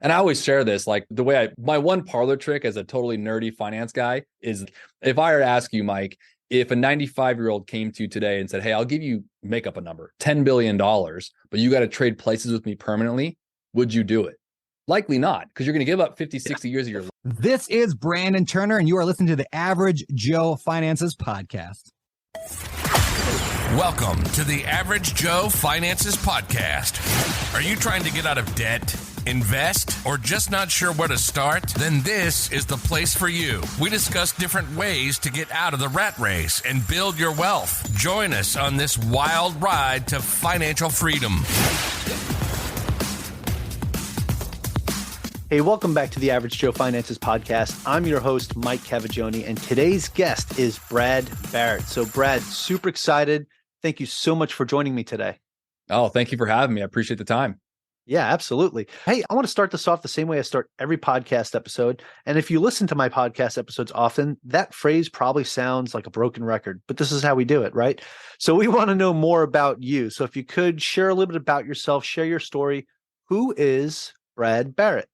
And I always share this, like the way my one parlor trick as a totally nerdy finance guy is if I were to ask you, Mike, if a 95-year-old came to you today and said, hey, I'll give you, make up a number, $10 billion, but you got to trade places with me permanently, would you do it? Likely not, because you're going to give up 50, 60 years of your life. This is Brandon Turner, and you are listening to the Average Joe Finances Podcast. Welcome to the Average Joe Finances Podcast. Are you trying to get out of debt, invest, or just not sure where to start? Then this is the place for you. We discuss different ways to get out of the rat race and build your wealth. Join us on this wild ride to financial freedom. Hey, welcome back to the Average Joe Finances Podcast. I'm your host, Mike Cavaggioni, and today's guest is Brad Barrett. So Brad, super excited. Thank you so much for joining me today. Oh, thank you for having me. I appreciate the time. Yeah, absolutely. Hey, I want to start this off the same way I start every podcast episode. And if you listen to my podcast episodes often, that phrase probably sounds like a broken record, but this is how we do it, right? So we want to know more about you. So if you could share a little bit about yourself, share your story. Who is Brad Barrett?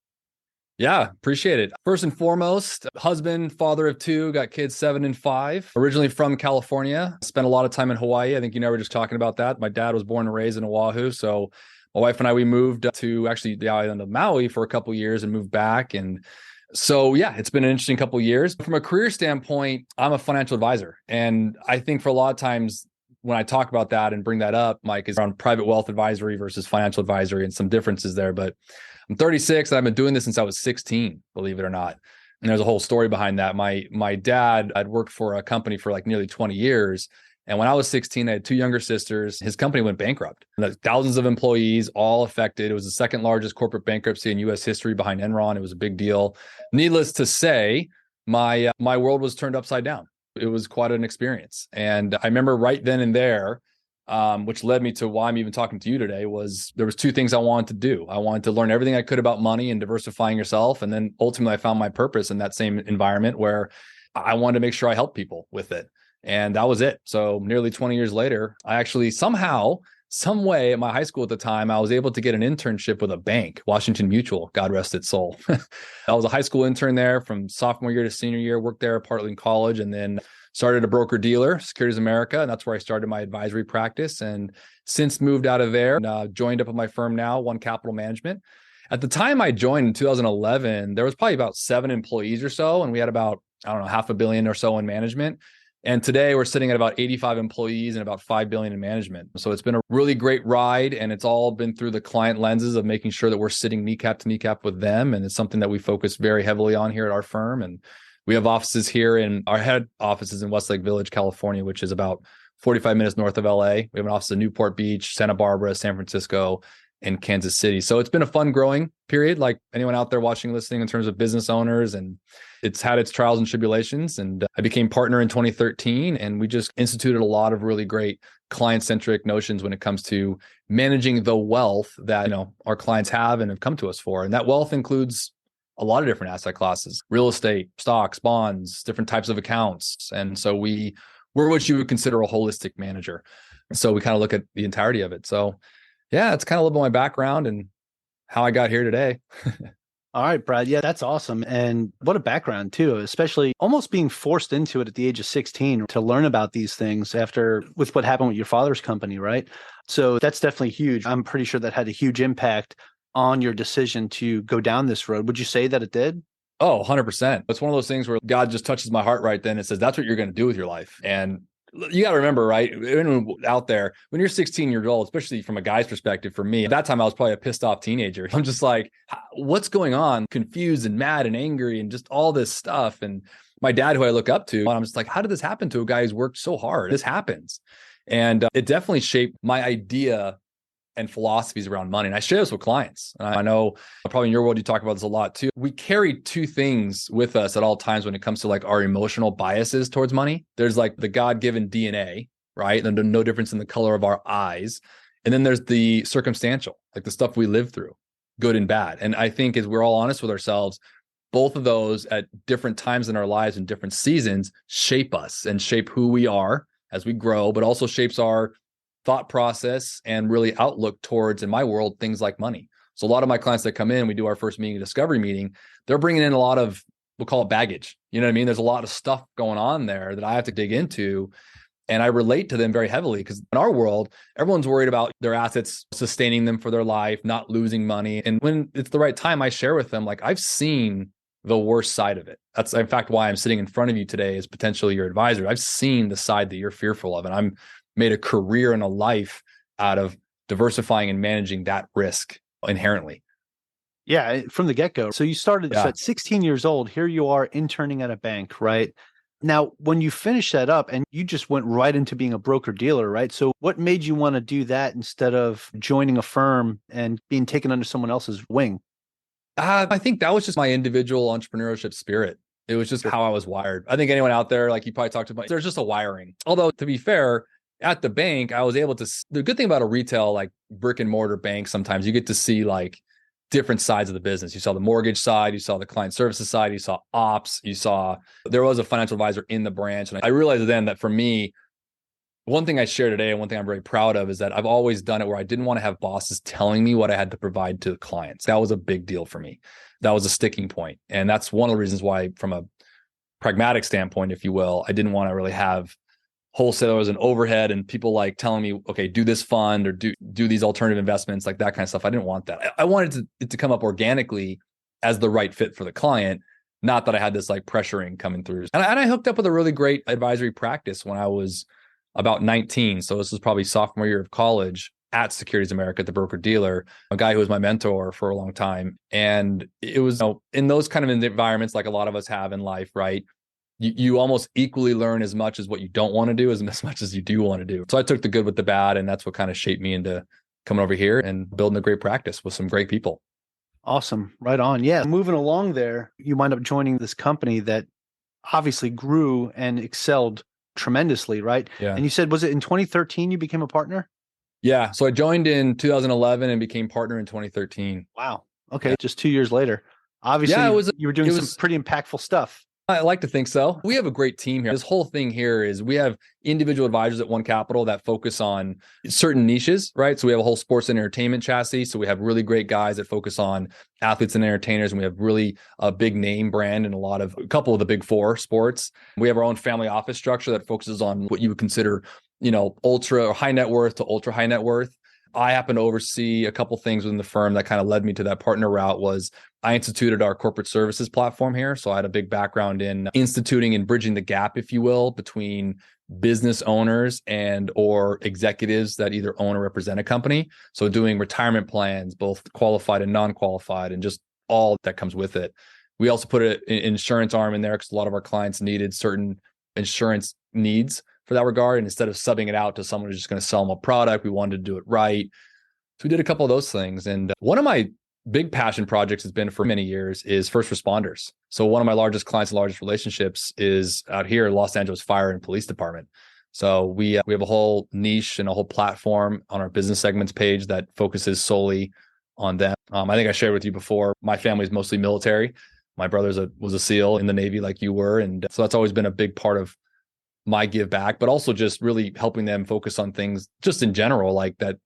Yeah, appreciate it. First and foremost, husband, father of two, got kids 7 and 5. Originally from California, spent a lot of time in Hawaii. I think you and I were just talking about that. My dad was born and raised in Oahu. So my wife and I, we moved to actually the island of Maui for a couple of years and moved back. And so, yeah, it's been an interesting couple of years. From a career standpoint, I'm a financial advisor. And I think for a lot of times when I talk about that and bring that up, Mike, is around private wealth advisory versus financial advisory and some differences there. But I'm 36 and I've been doing this since I was 16, believe it or not. And there's a whole story behind that. My dad, I'd worked for a company for like nearly 20 years. And when I was 16, I had 2 younger sisters. His company went bankrupt. Thousands of employees, all affected. It was the second largest corporate bankruptcy in U.S. history behind Enron. It was a big deal. Needless to say, my world was turned upside down. It was quite an experience. And I remember right then and there, which led me to why I'm even talking to you today, was there was 2 things I wanted to do. I wanted to learn everything I could about money and diversifying yourself. And then ultimately I found my purpose in that same environment where I wanted to make sure I helped people with it. And that was it. So nearly 20 years later, I actually somehow, some way at my high school at the time, I was able to get an internship with a bank, Washington Mutual, God rest its soul. I was a high school intern there from sophomore year to senior year, worked there partly in college, and then started a broker dealer, Securities America. And that's where I started my advisory practice. And since moved out of there and joined up with my firm now, One Capital Management. At the time I joined in 2011, there was probably about 7 employees or so. And we had about, $500 million or so in management. And today we're sitting at about 85 employees and about $5 billion in management. So it's been a really great ride. And it's all been through the client lenses of making sure that we're sitting kneecap to kneecap with them. And it's something that we focus very heavily on here at our firm. And we have offices here our head offices in Westlake Village, California, which is about 45 minutes north of LA. We have an office in Newport Beach, Santa Barbara, San Francisco, and Kansas City. So it's been a fun growing period, like anyone out there watching, listening, in terms of business owners. And it's had its trials and tribulations. And I became partner in 2013, and we just instituted a lot of really great client-centric notions when it comes to managing the wealth that, our clients have and have come to us for. And that wealth includes a lot of different asset classes: real estate, stocks, bonds, different types of accounts. And so we're what you would consider a holistic manager. So we kind of look at the entirety of it. So yeah, it's kind of a little bit of my background and how I got here today. All right, Brad. Yeah, that's awesome. And what a background too, especially almost being forced into it at the age of 16 to learn about these things with what happened with your father's company, right? So that's definitely huge. I'm pretty sure that had a huge impact on your decision to go down this road. Would you say that it did? Oh, 100%. It's one of those things where God just touches my heart right then and says, that's what you're going to do with your life. And you got to remember, right? Anyone out there, when you're 16 years old, especially from a guy's perspective, for me, at that time, I was probably a pissed off teenager. I'm just like, what's going on? Confused and mad and angry and just all this stuff. And my dad, who I look up to, and I'm just like, how did this happen to a guy who's worked so hard? This happens. And it definitely shaped my idea and philosophies around money. And I share this with clients. And I know probably in your world, you talk about this a lot too. We carry 2 things with us at all times when it comes to like our emotional biases towards money. There's like the God-given DNA, right? And no difference in the color of our eyes. And then there's the circumstantial, like the stuff we live through, good and bad. And I think as we're all honest with ourselves, both of those at different times in our lives and different seasons shape us and shape who we are as we grow, but also shapes our thought process and really outlook towards, in my world, things like money. So a lot of my clients that come in, we do our first meeting, discovery meeting, they're bringing in a lot of, we'll call it baggage. You know what I mean? There's a lot of stuff going on there that I have to dig into. And I relate to them very heavily because in our world, everyone's worried about their assets, sustaining them for their life, not losing money. And when it's the right time, I share with them, like, I've seen the worst side of it. That's in fact why I'm sitting in front of you today as potentially your advisor. I've seen the side that you're fearful of, and I'm made a career and a life out of diversifying and managing that risk inherently. Yeah, from the get-go. So you started so at 16 years old. Here you are interning at a bank, right? Now, when you finished that up and you just went right into being a broker dealer, right? So what made you want to do that instead of joining a firm and being taken under someone else's wing? I think that was just my individual entrepreneurship spirit. It was just how I was wired. I think anyone out there, like you probably talked about, there's just a wiring. Although to be fair, at the bank, I was able to, the good thing about a retail, like brick and mortar bank, sometimes you get to see like different sides of the business. You saw the mortgage side, you saw the client services side, you saw ops, you saw, there was a financial advisor in the branch. And I realized then that for me, one thing I share today and one thing I'm very proud of is that I've always done it where I didn't want to have bosses telling me what I had to provide to clients. That was a big deal for me. That was a sticking point. And that's one of the reasons why, from a pragmatic standpoint, if you will, I didn't want to really have wholesalers and overhead and people like telling me, okay, do this fund or do these alternative investments, like that kind of stuff. I didn't want that. I wanted it to come up organically as the right fit for the client, not that I had this like pressuring coming through. And I hooked up with a really great advisory practice when I was about 19. So this was probably sophomore year of college at Securities America, at the broker dealer, a guy who was my mentor for a long time. And it was, in those kind of environments, like a lot of us have in life, right? You almost equally learn as much as what you don't want to do as much as you do want to do. So I took the good with the bad, and that's what kind of shaped me into coming over here and building a great practice with some great people. Awesome. Right on. Yeah. Moving along there, you wind up joining this company that obviously grew and excelled tremendously, right? Yeah. And you said, was it in 2013 you became a partner? Yeah. So I joined in 2011 and became partner in 2013. Wow. Okay. Yeah. Just 2 years later. Obviously, you were doing some pretty impactful stuff. I like to think so. We have a great team here. This whole thing here is we have individual advisors at One Capital that focus on certain niches, right? So we have a whole sports and entertainment chassis. So we have really great guys that focus on athletes and entertainers. And we have really a big name brand in a couple of the big four sports. We have our own family office structure that focuses on what you would consider, ultra or high net worth to ultra high net worth. I happen to oversee a couple things within the firm that kind of led me to that partner route. Was I instituted our corporate services platform here. So I had a big background in instituting and bridging the gap, if you will, between business owners and or executives that either own or represent a company. So doing retirement plans, both qualified and non-qualified, and just all that comes with it. We also put an insurance arm in there because a lot of our clients needed certain insurance needs for that regard. And instead of subbing it out to someone who's just going to sell them a product, we wanted to do it right. So we did a couple of those things. And one of my big passion projects has been for many years is first responders. So one of my largest clients and largest relationships is out here, Los Angeles Fire and Police Department. So we have a whole niche and a whole platform on our business segments page that focuses solely on them. I think I shared with you before, my family is mostly military. My brother was a SEAL in the Navy like you were. And so that's always been a big part of my give back, but also just really helping them focus on things just in general, like that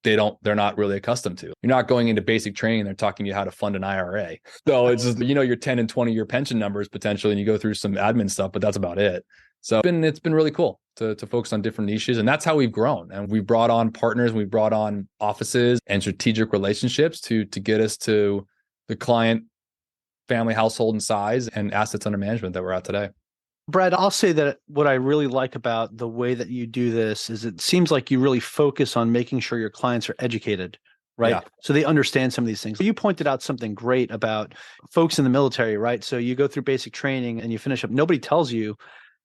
they're not really accustomed to. You're not going into basic training. They're talking to you how to fund an IRA. So it's just, your 10 and 20 year pension numbers potentially, and you go through some admin stuff, but that's about it. So it's been really cool to focus on different niches. And that's how we've grown. And we've brought on partners, we've brought on offices and strategic relationships to get us to the client, family, household, and size and assets under management that we're at today. Brad, I'll say that what I really like about the way that you do this is it seems like you really focus on making sure your clients are educated, right? Yeah. So they understand some of these things. You pointed out something great about folks in the military, right? So you go through basic training and you finish up. Nobody tells you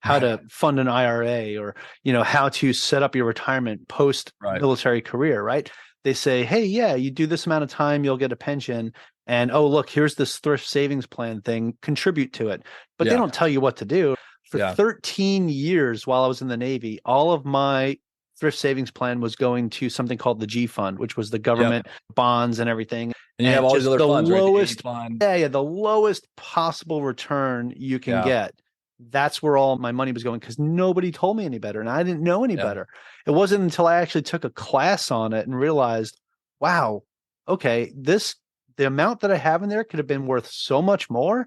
how to fund an IRA or, how to set up your retirement post-military career, right? They say, hey, yeah, you do this amount of time, you'll get a pension. And, oh, look, here's this thrift savings plan thing, contribute to it. But they don't tell you what to do. For 13 years while I was in the Navy, all of my thrift savings plan was going to something called the G Fund, which was the government bonds and everything. And you have all these other funds, lowest, right? The lowest possible return you can get. That's where all my money was going because nobody told me any better. And I didn't know any better. It wasn't until I actually took a class on it and realized, wow, okay, the amount that I have in there could have been worth so much more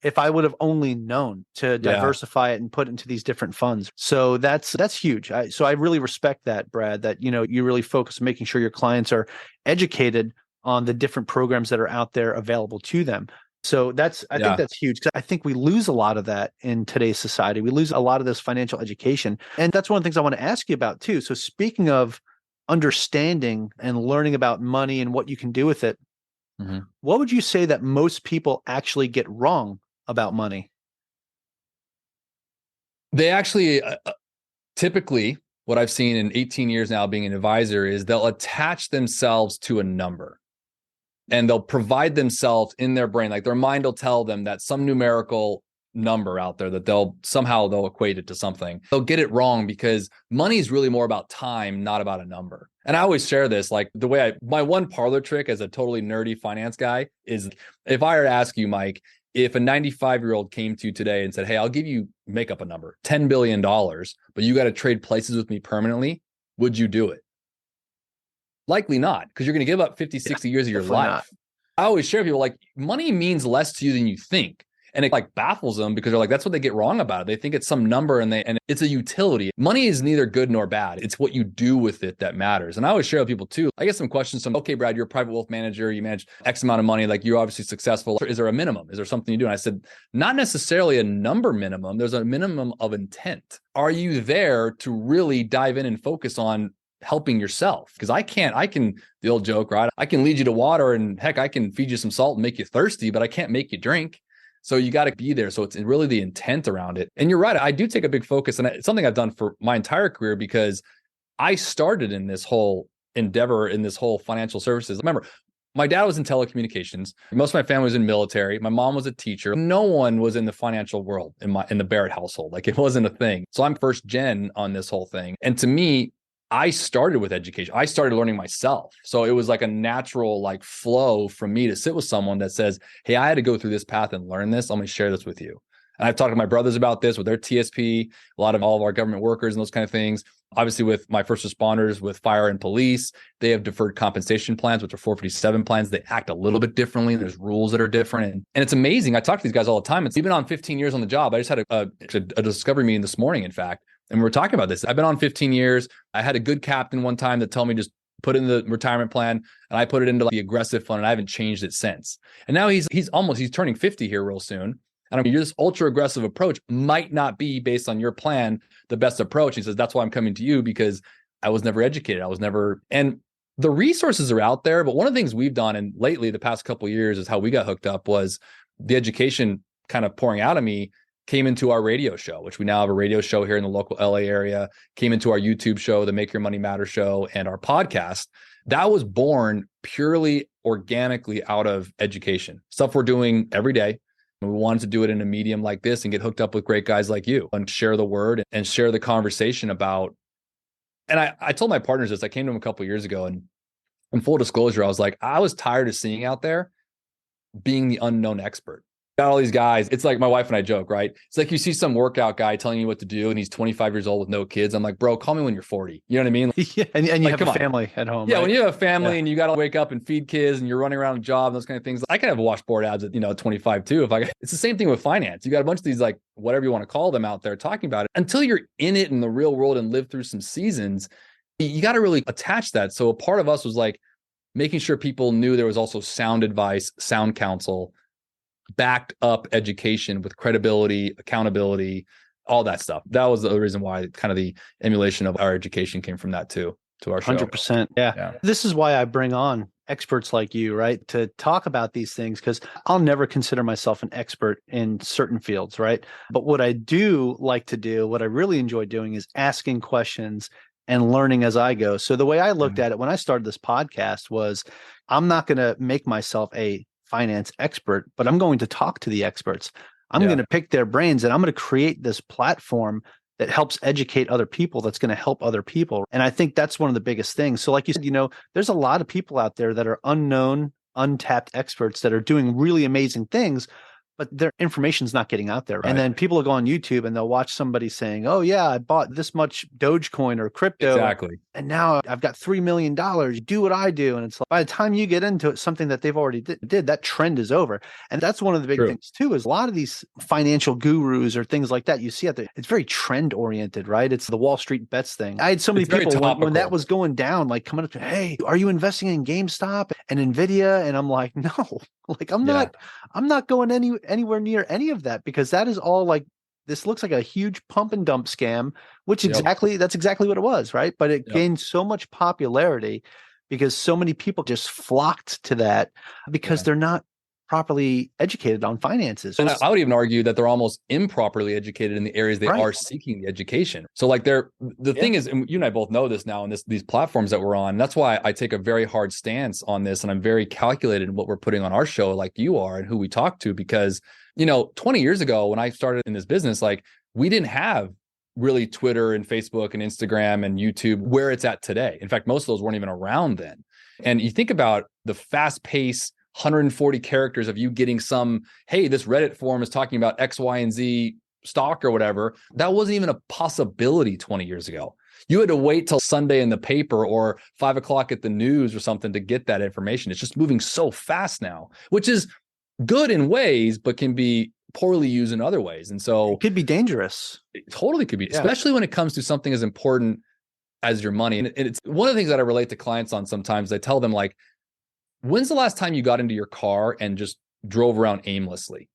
if I would have only known to diversify it and put into these different funds. So that's huge. So I really respect that, Brad, that, you really focus on making sure your clients are educated on the different programs that are out there available to them. So I think that's huge, because I think we lose a lot of that in today's society. We lose a lot of this financial education. And that's one of the things I want to ask you about too. So speaking of understanding and learning about money and what you can do with it, what would you say that most people actually get wrong about money? They actually, typically, what I've seen in 18 years now being an advisor is they'll attach themselves to a number. And they'll provide themselves in their brain, like their mind will tell them that some numerical number out there that they'll equate it to something. They'll get it wrong because money is really more about time, not about a number. And I always share this, like my one parlor trick as a totally nerdy finance guy is, if I were to ask you, Mike, if a 95-year-old came to you today and said, hey, I'll make up a number, $10 billion, but you got to trade places with me permanently, would you do it? Likely not, because you're going to give up 50, 60 years of your life. Not. I always share with people, like, money means less to you than you think. And it like baffles them because they're like, that's what they get wrong about it. They think it's some number and it's a utility. Money is neither good nor bad. It's what you do with it that matters. And I always share with people too. I get some questions from, okay, Brad, you're a private wealth manager. You manage X amount of money. Like, you're obviously successful. Is there a minimum? Is there something you do? And I said, not necessarily a number minimum. There's a minimum of intent. Are you there to really dive in and focus on helping yourself? Because the old joke, right? I can lead you to water, and heck, I can feed you some salt and make you thirsty, but I can't make you drink. So you got to be there. So it's really the intent around it. And you're right. I do take a big focus, and it's something I've done for my entire career, because I started in this whole endeavor, in this whole financial services. Remember, my dad was in telecommunications. Most of my family was in military. My mom was a teacher. No one was in the financial world in the Barrett household. Like, it wasn't a thing. So I'm first gen on this whole thing. And to me, I started with education. I started learning myself. So it was like a natural flow from me to sit with someone that says, hey, I had to go through this path and learn this. I'm going to share this with you. And I've talked to my brothers about this with their TSP, all of our government workers and those kind of things. Obviously, with my first responders, with fire and police, they have deferred compensation plans, which are 457 plans. They act a little bit differently. There's rules that are different. And it's amazing. I talk to these guys all the time. It's even on 15 years on the job. I just had a discovery meeting this morning, in fact. And we were talking about this. I've been on 15 years. I had a good captain one time that told me just put in the retirement plan, and I put it into the aggressive fund, and I haven't changed it since. And now he's turning 50 here real soon. And this ultra aggressive approach might not be, based on your plan, the best approach. He says, that's why I'm coming to you, because I was never educated. And the resources are out there. But one of the things we've done, and lately the past couple of years, is how we got hooked up, was the education kind of pouring out of me came into our radio show, which we now have a radio show here in the local LA area, came into our YouTube show, the Make Your Money Matter show, and our podcast. That was born purely organically out of education, stuff we're doing every day. We wanted to do it in a medium like this and get hooked up with great guys like you and share the word and share the conversation about. And I told my partners this. I came to them a couple of years ago, and in full disclosure, I was like, I was tired of seeing out there being the unknown expert. Got all these guys. It's like my wife and I joke, right? It's like you see some workout guy telling you what to do, and he's 25 years old with no kids. I'm like, bro, call me when you're 40. You know what I mean? Yeah, and you have a family at home. Yeah, right? When you have a family and you got to wake up and feed kids, and you're running around a job and those kind of things. I can have washboard abs at 25 too. It's the same thing with finance. You got a bunch of these whatever you want to call them out there talking about it. Until you're in it in the real world and live through some seasons, you got to really attach that. So a part of us was making sure people knew there was also sound advice, sound counsel, backed up education with credibility, accountability, all that stuff. That was the reason why kind of the emulation of our education came from that too, to our show. 100%. Yeah. This is why I bring on experts like you, right? To talk about these things, because I'll never consider myself an expert in certain fields, right? But what I do like to do, what I really enjoy doing, is asking questions and learning as I go. So the way I looked at it when I started this podcast was, I'm not going to make myself a finance expert, but I'm going to talk to the experts. I'm going to pick their brains, and I'm going to create this platform that helps educate other people, that's going to help other people. And I think that's one of the biggest things. So like you said, there's a lot of people out there that are unknown, untapped experts that are doing really amazing things, but their information's not getting out there. Right. And then people will go on YouTube and they'll watch somebody saying, oh yeah, I bought this much Dogecoin or crypto. Exactly. And now I've got $3 million. Do what I do. And it's like, by the time you get into it, something that they've already did, that trend is over. And that's one of the big things too, is a lot of these financial gurus or things like that you see out there, it's very trend oriented, right? It's the Wall Street bets thing. I had so many people when that was going down, like coming up to, hey, are you investing in GameStop and Nvidia? And I'm like, no, like I'm not going anywhere near any of that, because that is all like, this looks like a huge pump and dump scam, which that's exactly what it was, right? But it gained so much popularity because so many people just flocked to that because they're not properly educated on finances. And I would even argue that they're almost improperly educated in the areas they are seeking the education. So like the thing is, and you and I both know this now, in these platforms that we're on, that's why I take a very hard stance on this. And I'm very calculated in what we're putting on our show, like you are, and who we talk to, because 20 years ago when I started in this business, like we didn't have really Twitter and Facebook and Instagram and YouTube where it's at today. In fact, most of those weren't even around then. And you think about the fast pace, 140 characters of you getting some, hey, this Reddit forum is talking about X, Y, and Z stock or whatever. That wasn't even a possibility 20 years ago. You had to wait till Sunday in the paper or 5 o'clock at the news or something to get that information. It's just moving so fast now, which is good in ways, but can be poorly used in other ways. And so it could be dangerous. It totally could be, especially when it comes to something as important as your money. And it's one of the things that I relate to clients on sometimes. I tell them, like, when's the last time you got into your car and just drove around aimlessly?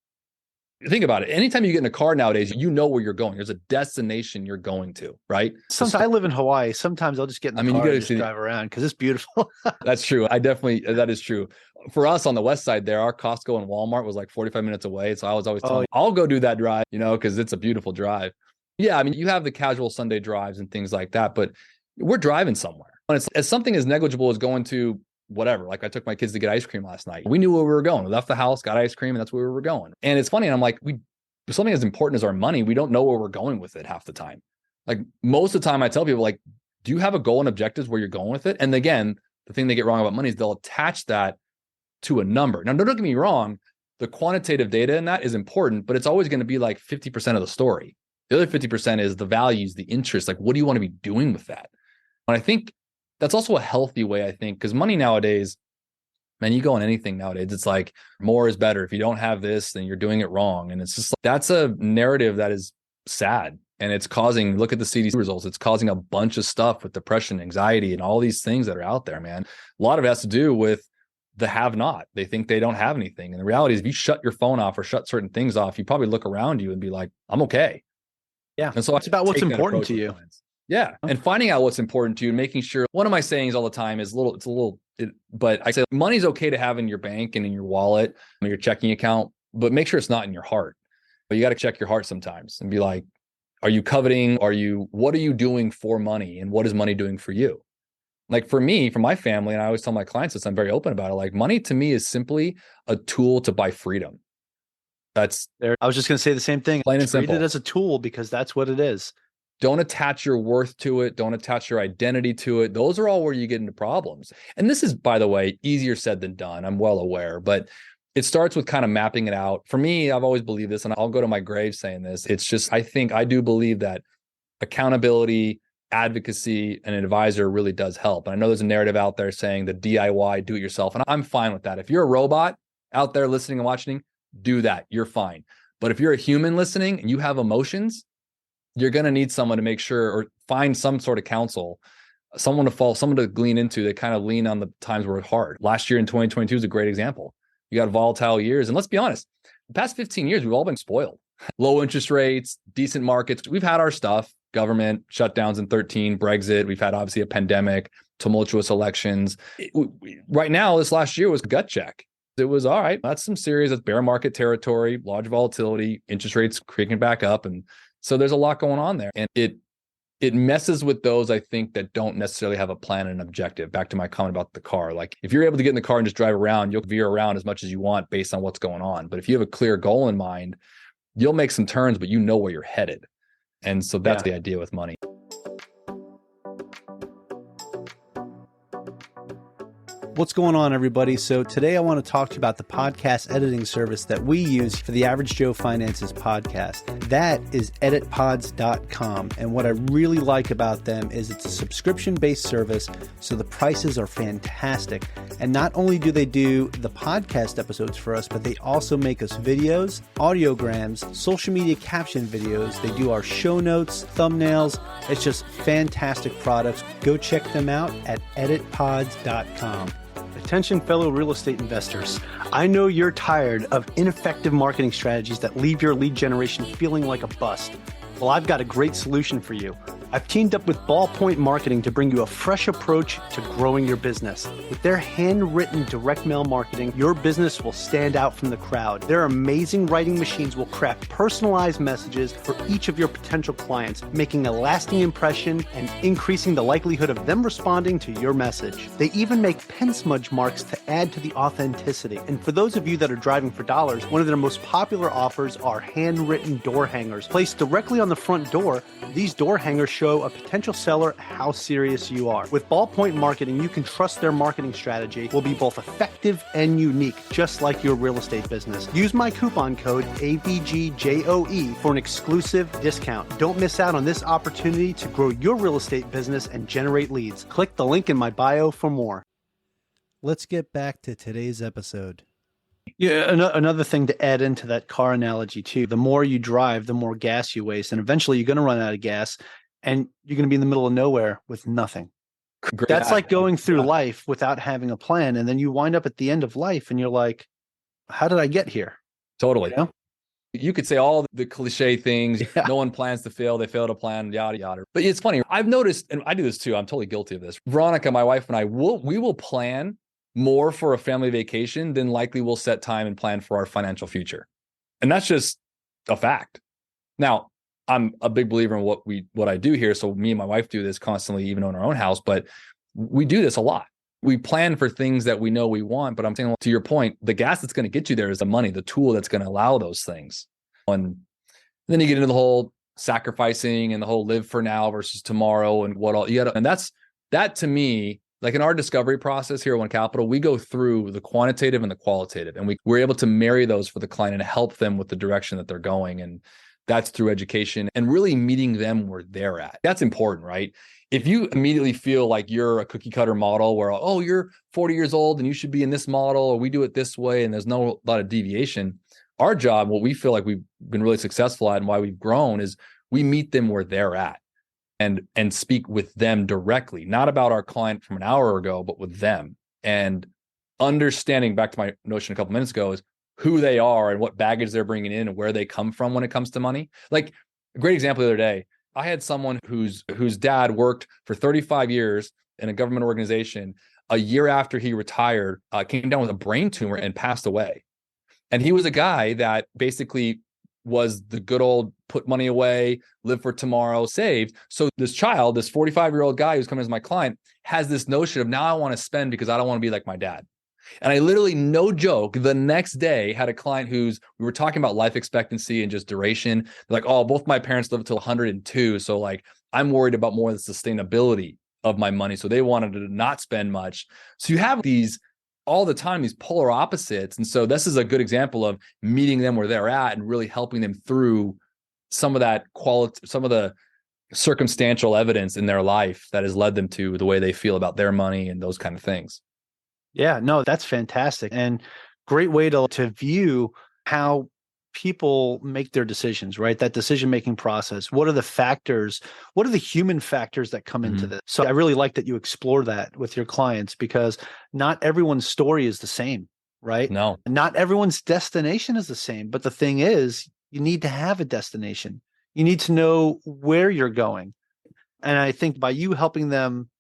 Think about it. Anytime you get in a car nowadays, you know where you're going. There's a destination you're going to, right? Sometimes I live in Hawaii. Sometimes I'll just get in the car and just drive around because it's beautiful. That's true. That is true. For us on the west side there, our Costco and Walmart was like 45 minutes away. So I was always telling them, I'll go do that drive, because it's a beautiful drive. Yeah, I mean, you have the casual Sunday drives and things like that, but we're driving somewhere. And it's something as negligible as going to whatever. Like I took my kids to get ice cream last night. We knew where we were going. We left the house, got ice cream, and that's where we were going. And it's funny. And I'm like, something as important as our money, we don't know where we're going with it half the time. Like most of the time I tell people, like, do you have a goal and objectives where you're going with it? And again, the thing they get wrong about money is they'll attach that to a number. Now, don't get me wrong. The quantitative data in that is important, but it's always going to be like 50% of the story. The other 50% is the values, the interests. Like, what do you want to be doing with that? And I think that's also a healthy way, I think, because money nowadays, man, you go on anything nowadays, it's like more is better. If you don't have this, then you're doing it wrong. And it's just like, that's a narrative that is sad. And it's causing, look at the CDC results, it's causing a bunch of stuff with depression, anxiety, and all these things that are out there, man. A lot of it has to do with the have not. They think they don't have anything. And the reality is, if you shut your phone off or shut certain things off, you probably look around you and be like, I'm okay. Yeah. And so it's about what's important to you. Yeah. And finding out what's important to you and making sure, one of my sayings all the time is but I say money's okay to have in your bank and in your wallet, in your checking account, but make sure it's not in your heart. But you got to check your heart sometimes and be like, are you coveting? What are you doing for money? And what is money doing for you? Like for me, for my family, and I always tell my clients this, I'm very open about it. Like money to me is simply a tool to buy freedom. That's there. I was just going to say the same thing. Plain and simple. Treat it as a tool because that's what it is. Don't attach your worth to it. Don't attach your identity to it. Those are all where you get into problems. And this is, by the way, easier said than done. I'm well aware, but it starts with kind of mapping it out. For me, I've always believed this, and I'll go to my grave saying this. It's just, I do believe that accountability, advocacy, and an advisor really does help. And I know there's a narrative out there saying the DIY, do it yourself. And I'm fine with that. If you're a robot out there listening and watching, do that. You're fine. But if you're a human listening and you have emotions, you're going to need someone to make sure, or find some sort of counsel, someone to glean into that kind of lean on the times where it's hard. Last year in 2022 is a great example. You got volatile years. And let's be honest, the past 15 years, we've all been spoiled. Low interest rates, decent markets. We've had our stuff, government shutdowns in 2013, Brexit. We've had obviously a pandemic, tumultuous elections. Right now, this last year was a gut check. It was all right. That's bear market territory, large volatility, interest rates creeping back up. And so there's a lot going on there. And it messes with those, I think, that don't necessarily have a plan and an objective. Back to my comment about the car. Like if you're able to get in the car and just drive around, you'll veer around as much as you want based on what's going on. But if you have a clear goal in mind, you'll make some turns, but you know where you're headed. And so that's the idea with money. What's going on, everybody? So today I want to talk to you about the podcast editing service that we use for the Average Joe Finances podcast. That is editpods.com. And what I really like about them is it's a subscription-based service, so the prices are fantastic. And not only do they do the podcast episodes for us, but they also make us videos, audiograms, social media caption videos. They do our show notes, thumbnails. It's just fantastic products. Go check them out at editpods.com. Attention, fellow real estate investors. I know you're tired of ineffective marketing strategies that leave your lead generation feeling like a bust. Well, I've got a great solution for you. I've teamed up with Ballpoint Marketing to bring you a fresh approach to growing your business. With their handwritten direct mail marketing, your business will stand out from the crowd. Their amazing writing machines will craft personalized messages for each of your potential clients, making a lasting impression and increasing the likelihood of them responding to your message. They even make pen smudge marks to add to the authenticity. And for those of you that are driving for dollars, one of their most popular offers are handwritten door hangers. Placed directly on the front door, these door hangers show a potential seller how serious you are. With Ballpoint Marketing, you can trust their marketing strategy will be both effective and unique, just like your real estate business. Use my coupon code AVGJOE for an exclusive discount. Don't miss out on this opportunity to grow your real estate business and generate leads. Click the link in my bio for more. Let's get back to today's episode. Yeah, another thing to add into that car analogy too, the more you drive, the more gas you waste, and eventually you're going to run out of gas and you're going to be in the middle of nowhere with nothing. Great. That's like going through life without having a plan, and then you wind up at the end of life and you're like, how did I get here? Totally. You know? You could say all the cliche things. Yeah. No one plans to fail. They fail to plan, yada, yada. But it's funny. I've noticed, and I do this too. I'm totally guilty of this. Veronica, my wife, and I we will plan more for a family vacation than likely we'll set time and plan for our financial future. And that's just a fact. Now, I'm a big believer in what I do here. So me and my wife do this constantly, even in our own house, but we do this a lot. We plan for things that we know we want, but I'm saying, to your point, the gas that's going to get you there is the money, the tool that's going to allow those things. And then you get into the whole sacrificing and the whole live for now versus tomorrow and what all you got. And that to me, like in our discovery process here at One Capital, we go through the quantitative and the qualitative, and we're able to marry those for the client and help them with the direction that they're going. And that's through education and really meeting them where they're at. That's important, right? If you immediately feel like you're a cookie cutter model where, oh, you're 40 years old and you should be in this model, or we do it this way, and there's no lot of deviation. Our job, what we feel like we've been really successful at and why we've grown, is we meet them where they're at and speak with them directly, not about our client from an hour ago, but with them. And understanding, back to my notion a couple minutes ago, is who they are and what baggage they're bringing in and where they come from when it comes to money. Like a great example the other day, I had someone whose dad worked for 35 years in a government organization. A year after he retired, came down with a brain tumor and passed away. And he was a guy that basically was the good old put money away, live for tomorrow, saved. So this child, this 45-year-old guy who's coming as my client, has this notion of, now I want to spend because I don't want to be like my dad. And I literally, no joke, the next day had a client we were talking about life expectancy and just duration. They're like, oh, both my parents lived till 102. So like, I'm worried about more of the sustainability of my money. So they wanted to not spend much. So you have these all the time, these polar opposites. And so this is a good example of meeting them where they're at and really helping them through some of that some of the circumstantial evidence in their life that has led them to the way they feel about their money and those kind of things. Yeah, no, that's fantastic. And great way to view how people make their decisions, right? That decision-making process. What are the factors? What are the human factors that come into this? So I really like that you explore that with your clients, because not everyone's story is the same, right? No. Not everyone's destination is the same. But the thing is, you need to have a destination. You need to know where you're going. And I think by you helping them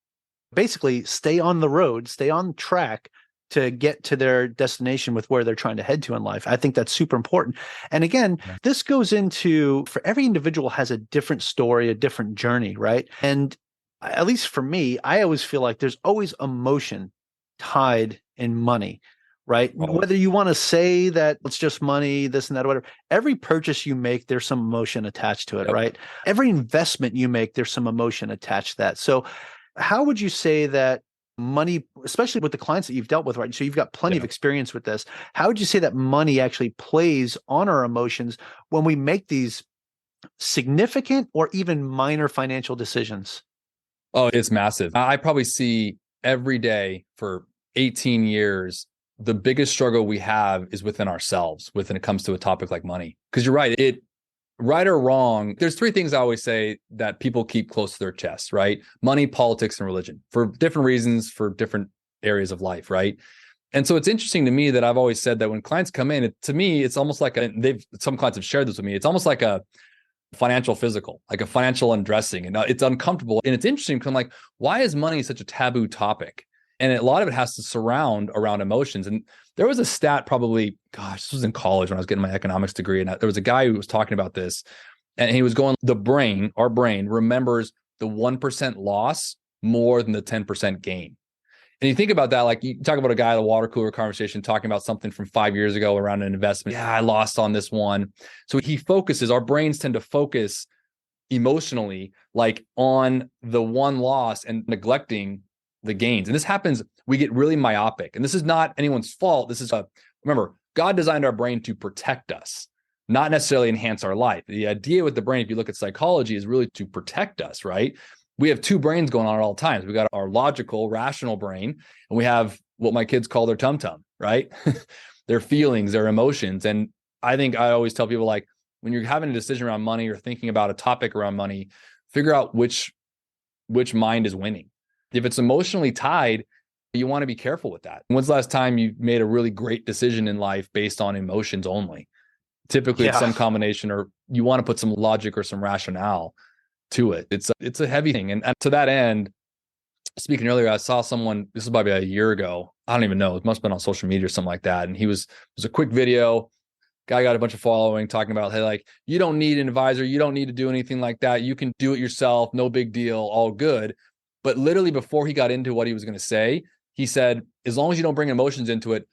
basically stay on the road, stay on track to get to their destination with where they're trying to head to in life, I think that's super important. And again, this goes into, for every individual has a different story, a different journey, right? And at least for me, I always feel like there's always emotion tied in money, right? Oh. Whether you want to say that it's just money, this and that, or whatever, every purchase you make, there's some emotion attached to it, right? Every investment you make, there's some emotion attached to that. So how would you say that money, especially with the clients that you've dealt with, right? So you've got plenty of experience with this. How would you say that money actually plays on our emotions when we make these significant or even minor financial decisions? Oh, it's massive. I probably see every day for 18 years, the biggest struggle we have is within ourselves when it comes to a topic like money. Because you're right, right or wrong, there's three things I always say that people keep close to their chest, right? Money, politics, and religion, for different reasons, for different areas of life, right? And so it's interesting to me that I've always said that when clients come in, to me, it's almost like some clients have shared this with me. It's almost like a financial physical, like a financial undressing. And it's uncomfortable. And it's interesting because I'm like, why is money such a taboo topic? And a lot of it has to surround around emotions. And there was a stat probably, gosh, this was in college when I was getting my economics degree. And there was a guy who was talking about this. And he was going, our brain remembers the 1% loss more than the 10% gain. And you think about that, like you talk about a guy at a water cooler conversation talking about something from 5 years ago around an investment. Yeah, I lost on this one. So our brains tend to focus emotionally like on the one loss and neglecting the gains. And this happens, we get really myopic. And this is not anyone's fault. Remember, God designed our brain to protect us, not necessarily enhance our life. The idea with the brain, if you look at psychology, is really to protect us, right? We have two brains going on at all times. We got our logical, rational brain, and we have what my kids call their tum-tum, right? Their feelings, their emotions. And I think I always tell people, like, when you're having a decision around money or thinking about a topic around money, figure out which mind is winning. If it's emotionally tied, you want to be careful with that. When's the last time you made a really great decision in life based on emotions only? Typically, it's some combination, or you want to put some logic or some rationale to it. It's a heavy thing. And to that end, speaking earlier, I saw someone, this was probably a year ago. I don't even know. It must have been on social media or something like that. And it was a quick video. Guy got a bunch of following talking about, hey, like, you don't need an advisor. You don't need to do anything like that. You can do it yourself. No big deal. All good. But literally before he got into what he was going to say, he said, as long as you don't bring emotions into it, ...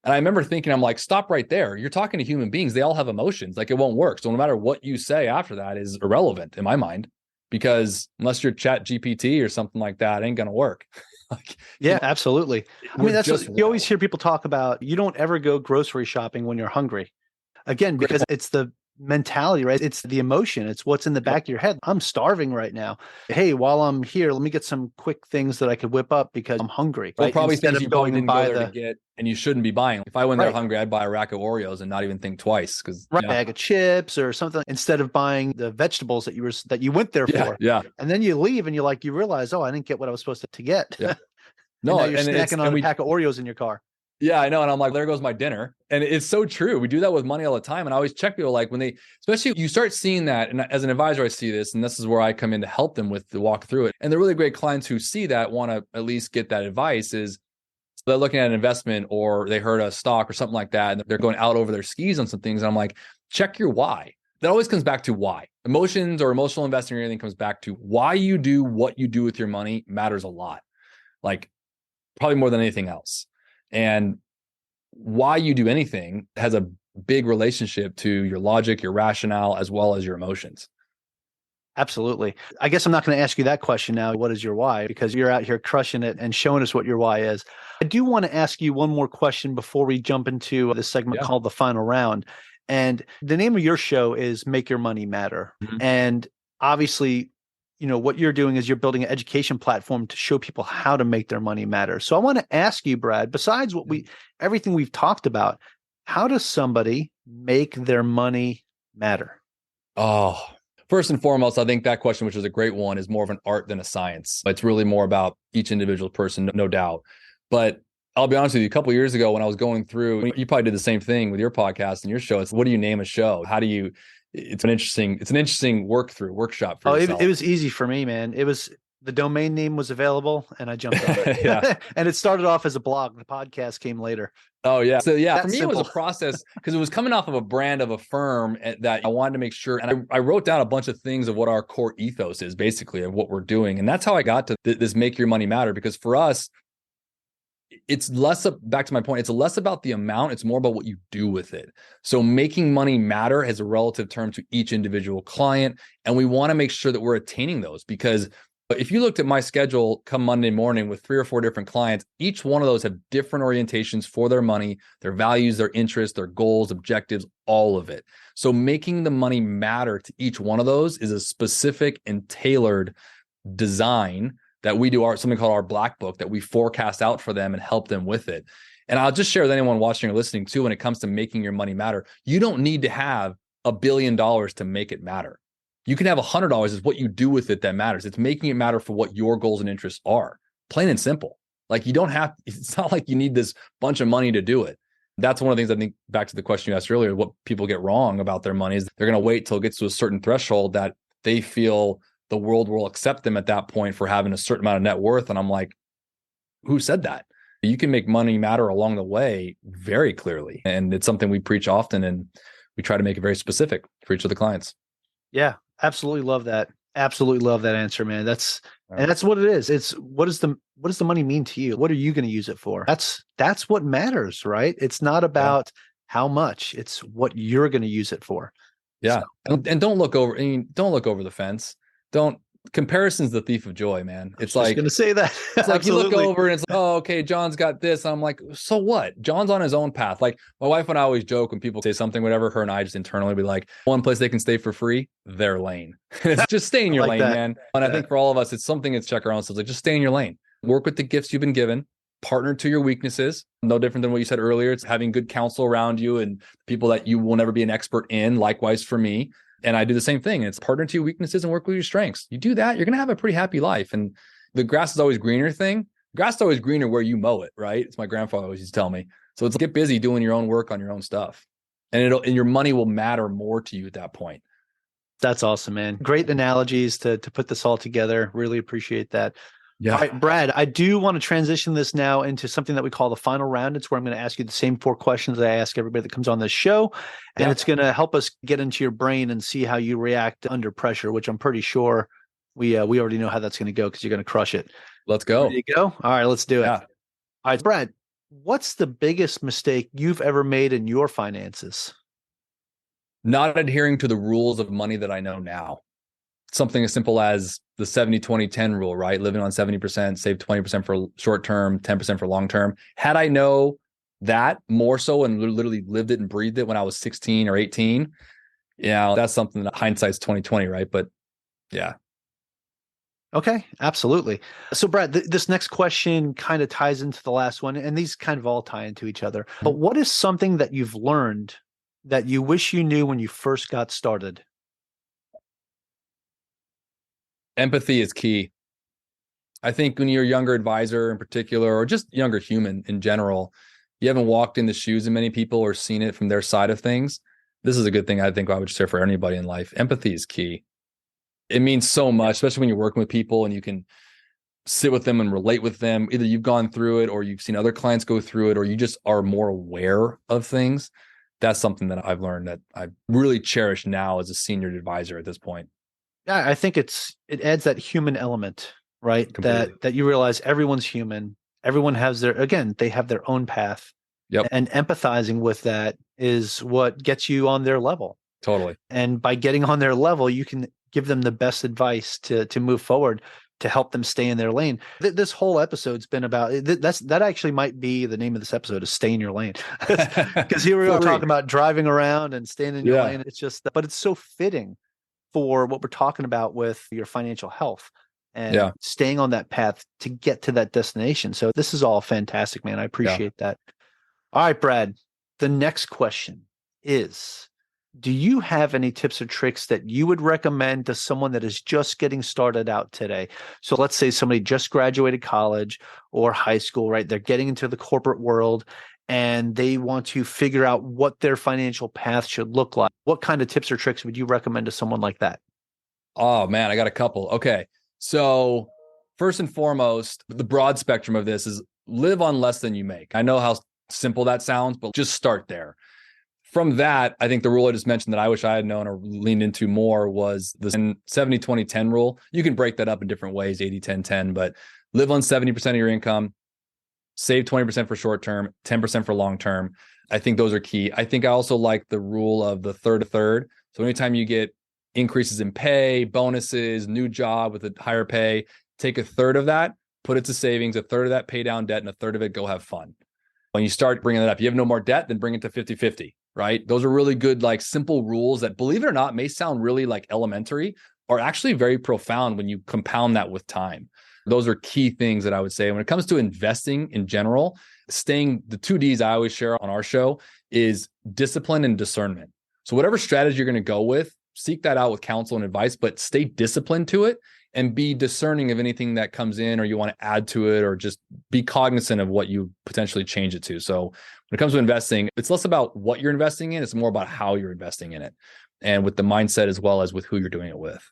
And I remember thinking, I'm like, stop right there. You're talking to human beings. They all have emotions. Like, it won't work. So no matter what you say after that is irrelevant in my mind, because unless you're Chat GPT or something like that, it ain't going to work. Yeah, absolutely. I mean, that's what you always hear people talk about. You don't ever go grocery shopping when you're hungry. Again, because it's the mentality, right? It's the emotion. It's what's in the back of your head. I'm starving right now. Hey, while I'm here, let me get some quick things that I could whip up because I'm hungry. Well, right? probably Instead things of you probably going didn't and go there to get, and you shouldn't be buying. If I went there hungry, I'd buy a rack of Oreos and not even think twice. Because bag of chips or something, instead of buying the vegetables that you went there for. Yeah. And then you leave and you realize, oh, I didn't get what I was supposed to get. Yeah. No, and now you're snacking on a pack of Oreos in your car. Yeah, I know. And I'm like, there goes my dinner. And it's so true. We do that with money all the time. And I always check people, like, when especially you start seeing that. And as an advisor, I see this, and this is where I come in to help them with the walk through it. And the really great clients who see that want to at least get that advice is they're looking at an investment, or they heard a stock or something like that, and they're going out over their skis on some things. And I'm like, check your why. That always comes back to why. Emotions or emotional investing or anything comes back to why you do what you do with your money matters a lot. Like, probably more than anything else. And why you do anything has a big relationship to your logic, your rationale, as well as your emotions. Absolutely. I guess I'm not going to ask you that question now. What is your why? Because you're out here crushing it and showing us what your why is. I do want to ask you one more question before we jump into this segment called The Final Round. And the name of your show is Make Your Money Matter. Mm-hmm. And obviously, what you're doing is you're building an education platform to show people how to make their money matter. So I want to ask you, Brad, besides everything we've talked about, how does somebody make their money matter? Oh, first and foremost, I think that question, which is a great one, is more of an art than a science. It's really more about each individual person, no doubt. But I'll be honest with you, a couple of years ago when I was going through, you probably did the same thing with your podcast and your show. It's, what do you name a show? How do you... It's an interesting workshop for yourself. It was easy for me, man. The domain name was available and I jumped on it. And it started off as a blog. The podcast came later. Oh yeah. So yeah, for me, it was a process because it was coming off of a brand of a firm that I wanted to make sure. And I wrote down a bunch of things of what our core ethos is, basically, of what we're doing. And that's how I got to this Make Your Money Matter, because for us, it's back to my point, it's less about the amount, it's more about what you do with it. So making money matter has a relative term to each individual client. And we want to make sure that we're attaining those, because But if you looked at my schedule come Monday morning with 3 or 4 different clients, each one of those have different orientations for their money, their values, their interests, their goals, objectives, all of it. So making the money matter to each one of those is a specific and tailored design that we do something called our black book that we forecast out for them and help them with it. And I'll just share with anyone watching or listening too, when it comes to making your money matter, you don't need to have $1 billion to make it matter. You can have $100 is what you do with it that matters. It's making it matter for what your goals and interests are. Plain and simple. Like you don't have, it's not like you need this bunch of money to do it. That's one of the things I think, back to the question you asked earlier, what people get wrong about their money is they're going to wait till it gets to a certain threshold that they feel the world will accept them at that point for having a certain amount of net worth. And I'm like, who said that? You can make money matter along the way very clearly. And it's something we preach often, and we try to make it very specific for each of the clients. Yeah, absolutely love that. Absolutely love that answer, man. That's what it is. It's what does the money mean to you? What are you going to use it for? That's what matters, right? It's not about how much, it's what you're going to use it for. Yeah. So, and don't look over the fence. Comparison's the thief of joy, man. It's like going to say that. It's like you look over and it's like, oh, okay, John's got this. And I'm like, so what? John's on his own path. Like my wife and I always joke when people say something, whatever, her and I just internally be like, one place they can stay for free, their lane. It's just stay in your lane, man. And I think for all of us, it's something that's check our own selves. Like just stay in your lane. Work with the gifts you've been given. Partner to your weaknesses. No different than what you said earlier. It's having good counsel around you and people that you will never be an expert in. Likewise for me. And I do the same thing. It's partner to your weaknesses and work with your strengths. You do that, you're going to have a pretty happy life. And the grass is always greener thing. Grass is always greener where you mow it, right? It's my grandfather always used to tell me. So it's get busy doing your own work on your own stuff. And your money will matter more to you at that point. That's awesome, man. Great analogies to put this all together. Really appreciate that. Yeah. All right, Brad, I do want to transition this now into something that we call the final round. It's where I'm going to ask you the same 4 questions that I ask everybody that comes on this show. And it's going to help us get into your brain and see how you react under pressure, which I'm pretty sure we already know how that's going to go because you're going to crush it. Let's go. Ready to go? All right, let's do it. Yeah. All right, Brad, what's the biggest mistake you've ever made in your finances? Not adhering to the rules of money that I know now. Something as simple as the 70-20-10 rule, right? Living on 70%, save 20% for short term, 10% for long term. Had I know that more so and literally lived it and breathed it when I was 16 or 18, that's something that hindsight's 2020, right? But yeah. Okay, absolutely. So Brad, this next question kind of ties into the last one, and these kind of all tie into each other. But what is something that you've learned that you wish you knew when you first got started? Empathy is key. I think when you're a younger advisor in particular, or just younger human in general, you haven't walked in the shoes of many people or seen it from their side of things. This is a good thing I think I would share for anybody in life. Empathy is key. It means so much, especially when you're working with people and you can sit with them and relate with them. Either you've gone through it or you've seen other clients go through it, or you just are more aware of things. That's something that I've learned that I really cherish now as a senior advisor at this point. Yeah, I think it adds that human element, right? Completely. That you realize everyone's human. Everyone has they have their own path. Yep. And empathizing with that is what gets you on their level. Totally. And by getting on their level, you can give them the best advice to move forward, to help them stay in their lane. This whole episode's been about that actually might be the name of this episode, is stay in your lane. Because here we are talking about driving around and staying in your lane. It's just, but it's so fitting for what we're talking about with your financial health and staying on that path to get to that destination. So this is all fantastic, man. I appreciate that. All right, Brad, the next question is, do you have any tips or tricks that you would recommend to someone that is just getting started out today? So let's say somebody just graduated college or high school, right? They're getting into the corporate world and they want to figure out what their financial path should look like. What kind of tips or tricks would you recommend to someone like that? Oh, man, I got a couple. Okay. So first and foremost, the broad spectrum of this is live on less than you make. I know how simple that sounds, but just start there. From that, I think the rule I just mentioned that I wish I had known or leaned into more was the 70-20-10 rule. You can break that up in different ways, 80-10-10, but live on 70% of your income, save 20% for short term, 10% for long term. I think those are key. I think I also like the rule of the third. So anytime you get increases in pay, bonuses, new job with a higher pay. Take a third of that, put it to savings, a third of that pay down debt, and a third of it go have fun. When you start bringing that up, you have no more debt, then bring it to 50-50, right? Those are really good, like simple rules that, believe it or not, may sound really like elementary, are actually very profound when you compound that with time. Those are key things that I would say. When it comes to investing in general, the 2 Ds I always share on our show is discipline and discernment. So whatever strategy you're going to go with, seek that out with counsel and advice, but stay disciplined to it and be discerning of anything that comes in or you want to add to it, or just be cognizant of what you potentially change it to. So when it comes to investing, it's less about what you're investing in, it's more about how you're investing in it, and with the mindset as well as with who you're doing it with.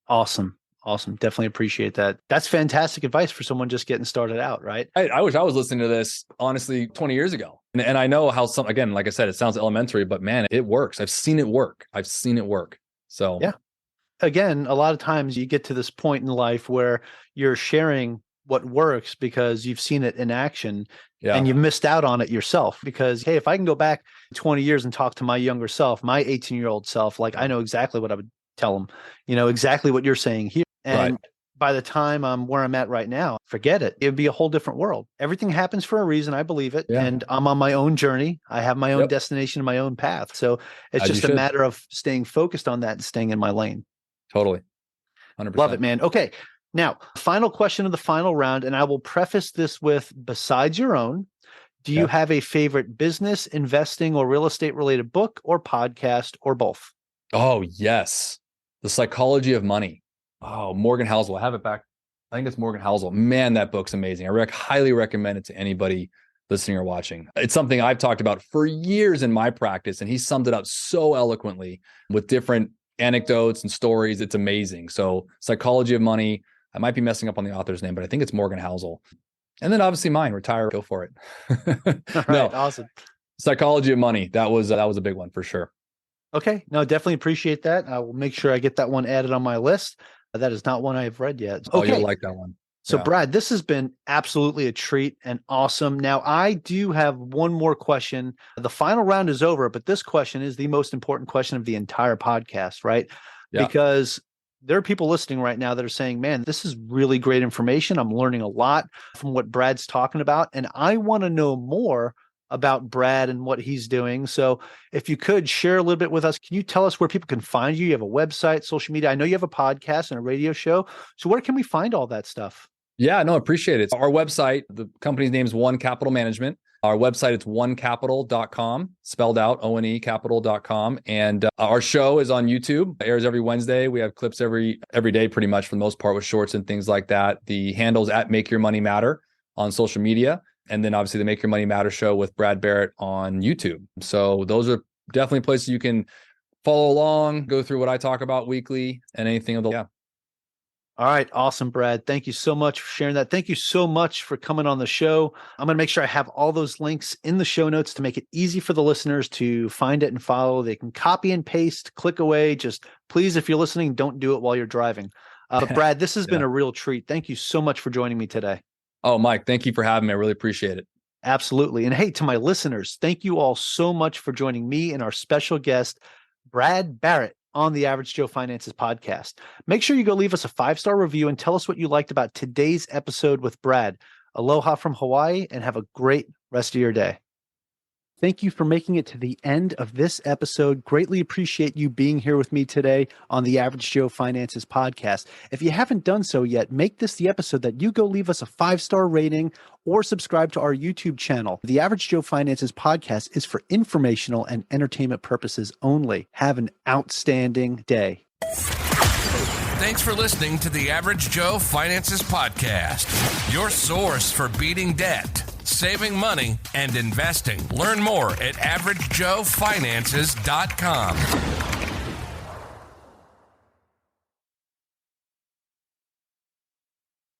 Awesome. Definitely appreciate that. That's fantastic advice for someone just getting started out, right? I wish I was listening to this, honestly, 20 years ago. And I know how again, like I said, it sounds elementary, but man, it works. I've seen it work. So yeah. Again, a lot of times you get to this point in life where you're sharing what works because you've seen it in action, and you've missed out on it yourself. Because, hey, if I can go back 20 years and talk to my younger self, my 18-year-old self, like, I know exactly what I would tell them, exactly what you're saying here. And by the time I'm where I'm at right now, forget it. It'd be a whole different world. Everything happens for a reason. I believe it. Yeah. And I'm on my own journey. I have my own destination and my own path. So it's just a matter of staying focused on that and staying in my lane. Totally. 100%. Love it, man. Okay. Now, final question of the final round. And I will preface this with, besides your own, do you have a favorite business, investing, or real estate related book or podcast, or both? Oh, yes. The Psychology of Money. Oh, Morgan Housel. I have it back. I think it's Morgan Housel. Man, that book's amazing. I highly recommend it to anybody listening or watching. It's something I've talked about for years in my practice, and he summed it up so eloquently with different anecdotes and stories. It's amazing. So Psychology of Money. I might be messing up on the author's name, but I think it's Morgan Housel. And then obviously mine, Retire, Go For It. All right, awesome. Psychology of Money. That was a big one for sure. Okay. No, definitely appreciate that. I will make sure I get that one added on my list. That is not one I've read yet. Okay. Oh, you'll like that one. So Brad, this has been absolutely a treat and awesome. Now, I do have one more question. The final round is over, but this question is the most important question of the entire podcast, right? Yeah. Because there are people listening right now that are saying, man, this is really great information. I'm learning a lot from what Brad's talking about, and I want to know more about Brad and what he's doing. So if you could share a little bit with us, can you tell us where people can find you? You have a website, social media. I know you have a podcast and a radio show. So where can we find all that stuff? Yeah, no, appreciate it. Our website, the company's name is One Capital Management. Our website, it's onecapital.com, spelled out, ONE capital.com. And our show is on YouTube. It airs every Wednesday. We have clips every day, pretty much, for the most part, with shorts and things like that. The handle's at Make Your Money Matter on social media. And then obviously the Make Your Money Matter show with Brad Barrett on YouTube. So those are definitely places you can follow along, go through what I talk about weekly, and anything of the, All right. Awesome, Brad. Thank you so much for sharing that. Thank you so much for coming on the show. I'm going to make sure I have all those links in the show notes to make it easy for the listeners to find it and follow. They can copy and paste, click away. Just please, if you're listening, don't do it while you're driving. But Brad, this has been a real treat. Thank you so much for joining me today. Oh, Mike, thank you for having me. I really appreciate it. Absolutely. And hey, to my listeners, thank you all so much for joining me and our special guest, Brad Barrett, on the Average Joe Finances podcast. Make sure you go leave us a 5-star review and tell us what you liked about today's episode with Brad. Aloha from Hawaii, and have a great rest of your day. Thank you for making it to the end of this episode. Greatly appreciate you being here with me today on the Average Joe Finances podcast. If you haven't done so yet, make this the episode that you go leave us a 5-star rating or subscribe to our YouTube channel. The Average Joe Finances podcast is for informational and entertainment purposes only. Have an outstanding day. Thanks for listening to the Average Joe Finances podcast, your source for beating debt, saving money, and investing. Learn more at averagejoefinances.com.